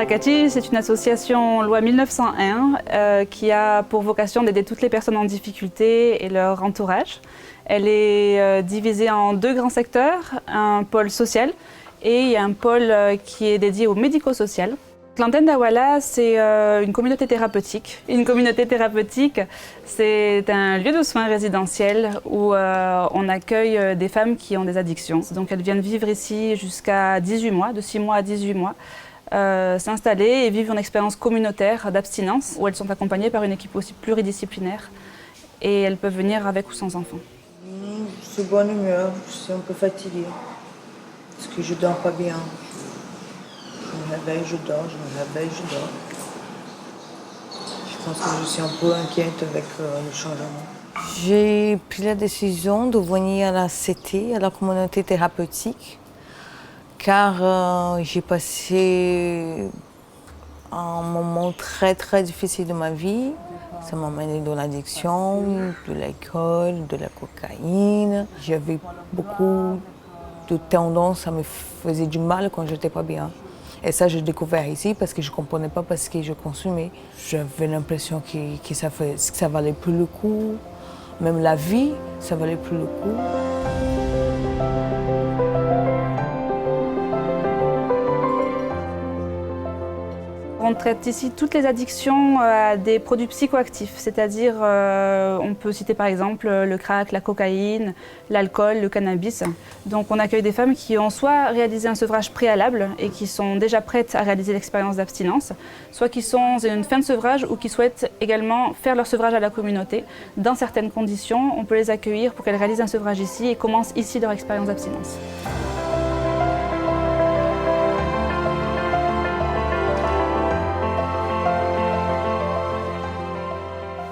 Rakati, c'est une association loi 1901 qui a pour vocation d'aider toutes les personnes en difficulté et leur entourage. Elle est divisée en deux grands secteurs, un pôle social et il y a un pôle qui est dédié au médico-social. L'antenne d'Awala, c'est une communauté thérapeutique. Une communauté thérapeutique, c'est un lieu de soins résidentiel où on accueille des femmes qui ont des addictions. Donc elles viennent vivre ici jusqu'à 18 mois, de 6 mois à 18 mois, s'installer et vivre une expérience communautaire d'abstinence où elles sont accompagnées par une équipe aussi pluridisciplinaire et elles peuvent venir avec ou sans enfants. Je suis de bonne humeur, je suis un peu fatiguée parce que je ne dors pas bien. Je me réveille, je dors, je me réveille, je dors. Je pense que je suis un peu inquiète avec le changement. J'ai pris la décision de venir à la CT, à la communauté thérapeutique, car j'ai passé un moment très très difficile de ma vie. Ça m'a mené dans l'addiction, de l'alcool, de la cocaïne. J'avais beaucoup de tendances à me faire du mal quand j'étais pas bien. Et ça, j'ai découvert ici parce que je ne comprenais pas parce que je consommais. J'avais l'impression que ça valait plus le coup. Même la vie, ça valait plus le coup. On traite ici toutes les addictions à des produits psychoactifs, c'est-à-dire on peut citer par exemple le crack, la cocaïne, l'alcool, le cannabis. Donc on accueille des femmes qui ont soit réalisé un sevrage préalable et qui sont déjà prêtes à réaliser l'expérience d'abstinence, soit qui sont à une fin de sevrage ou qui souhaitent également faire leur sevrage à la communauté. Dans certaines conditions, on peut les accueillir pour qu'elles réalisent un sevrage ici et commencent ici leur expérience d'abstinence.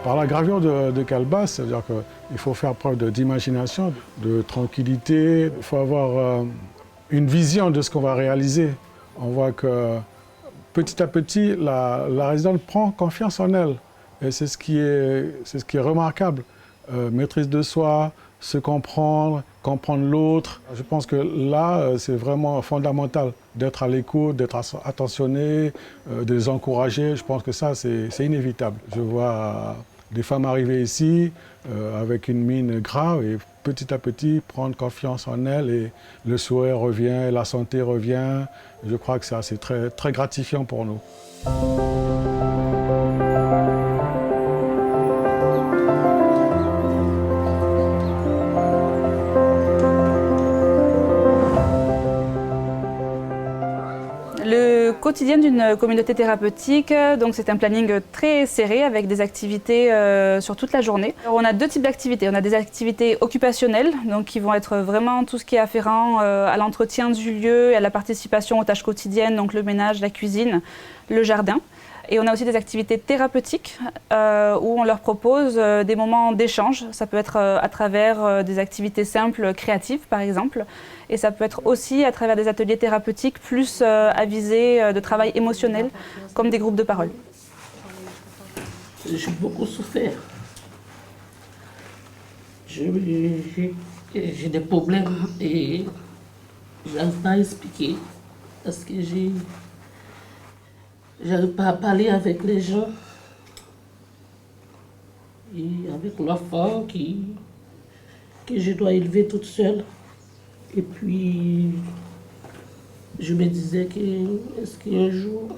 Par la gravure de Calebasse, c'est-à-dire qu'il faut faire preuve d'imagination, de tranquillité, il faut avoir une vision de ce qu'on va réaliser. On voit que petit à petit, la résidente prend confiance en elle. Et c'est ce qui est remarquable. Maîtrise de soi, se comprendre, comprendre l'autre. Je pense que là, c'est vraiment fondamental d'être à l'écoute, d'être attentionné, de les encourager. Je pense que ça, c'est inévitable. Je vois des femmes arriver ici avec une mine grave et petit à petit prendre confiance en elles et le sourire revient, la santé revient. Je crois que ça, c'est très, très gratifiant pour nous. Le quotidien d'une communauté thérapeutique, donc c'est un planning très serré avec des activités sur toute la journée. Alors on a deux types d'activités. On a des activités occupationnelles, donc qui vont être vraiment tout ce qui est afférent à l'entretien du lieu et à la participation aux tâches quotidiennes, donc le ménage, la cuisine, le jardin. Et on a aussi des activités thérapeutiques où on leur propose des moments d'échange. Ça peut être à travers des activités simples, créatives par exemple. Et ça peut être aussi à travers des ateliers thérapeutiques plus avisés de travail émotionnel, comme des groupes de parole. J'ai beaucoup souffert. J'ai des problèmes et je n'arrive pas à expliquer parce que j'arrive pas à parler avec les gens et avec l'enfant que je dois élever toute seule. Et puis, je me disais est-ce qu'un jour,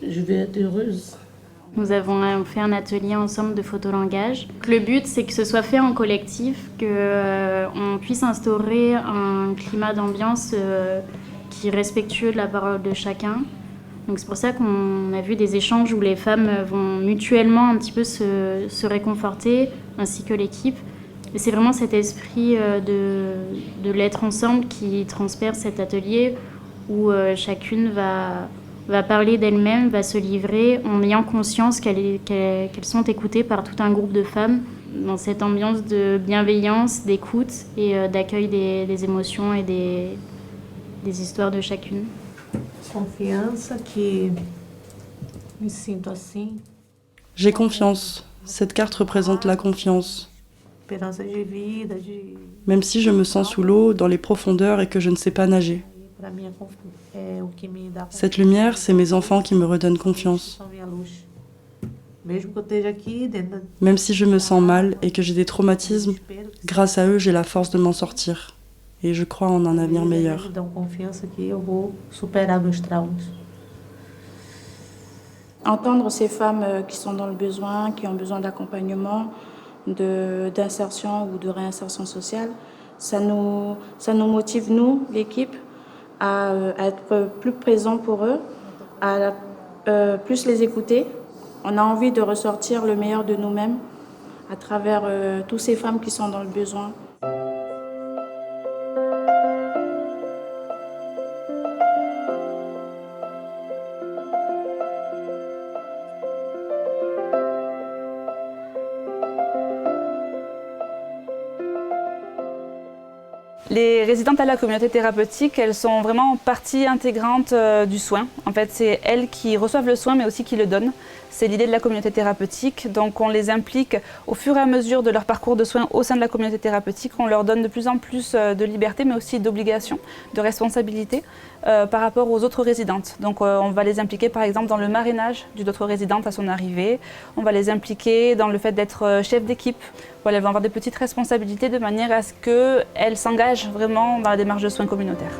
je vais être heureuse. Nous avons fait un atelier ensemble de photolangage. Le but, c'est que ce soit fait en collectif, qu'on puisse instaurer un climat d'ambiance qui est respectueux de la parole de chacun. Donc c'est pour ça qu'on a vu des échanges où les femmes vont mutuellement un petit peu se réconforter, ainsi que l'équipe. Et c'est vraiment cet esprit de l'être ensemble qui transperce cet atelier où chacune va parler d'elle-même, va se livrer en ayant conscience qu'elles sont écoutées par tout un groupe de femmes dans cette ambiance de bienveillance, d'écoute et d'accueil des émotions et des histoires de chacune. Confiance que me sinto assim. J'ai confiance. Cette carte représente la confiance. Esperança de vida, Même si je me sens sous l'eau, dans les profondeurs et que je ne sais pas nager. Cette lumière, c'est mes enfants qui me redonnent confiance. Même si je me sens mal et que j'ai des traumatismes, grâce à eux, j'ai la force de m'en sortir. Et je crois en un avenir meilleur. Entendre ces femmes qui sont dans le besoin, qui ont besoin d'accompagnement, d'insertion ou de réinsertion sociale, ça nous motive, nous, l'équipe, à être plus présents pour eux, à plus les écouter. On a envie de ressortir le meilleur de nous-mêmes à travers toutes ces femmes qui sont dans le besoin. Les résidentes à la communauté thérapeutique, elles sont vraiment partie intégrante du soin. En fait, c'est elles qui reçoivent le soin, mais aussi qui le donnent. C'est l'idée de la communauté thérapeutique. Donc, on les implique au fur et à mesure de leur parcours de soins au sein de la communauté thérapeutique. On leur donne de plus en plus de liberté, mais aussi d'obligation, de responsabilité par rapport aux autres résidentes. Donc, on va les impliquer, par exemple, dans le marrainage d'une autre résidente à son arrivée. On va les impliquer dans le fait d'être chef d'équipe. Voilà, elles vont avoir des petites responsabilités de manière à ce qu'elles s'engagent vraiment dans la démarche de soins communautaires.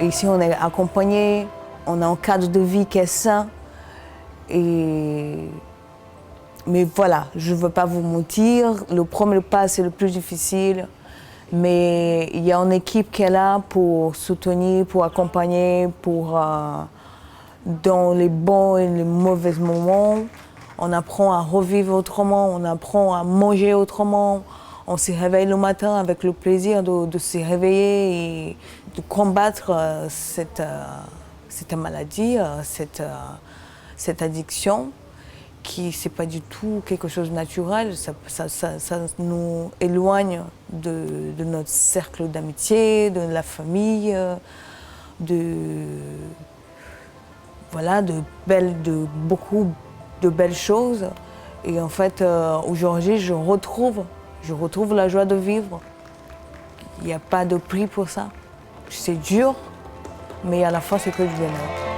Ici, on est accompagné, on a un cadre de vie qui est sain. Mais voilà, je ne veux pas vous mentir, le premier pas, c'est le plus difficile. Mais il y a une équipe qui est là pour soutenir, pour accompagner, dans les bons et les mauvais moments. On apprend à revivre autrement, on apprend à manger autrement. On se réveille le matin avec le plaisir de se réveiller et de combattre cette maladie, cette addiction, qui c'est pas du tout quelque chose de naturel. Ça nous éloigne de notre cercle d'amitié, de la famille, beaucoup de belles choses. Et en fait, aujourd'hui, je retrouve la joie de vivre. Il n'y a pas de prix pour ça. C'est dur, mais à la fin, c'est que du bonheur.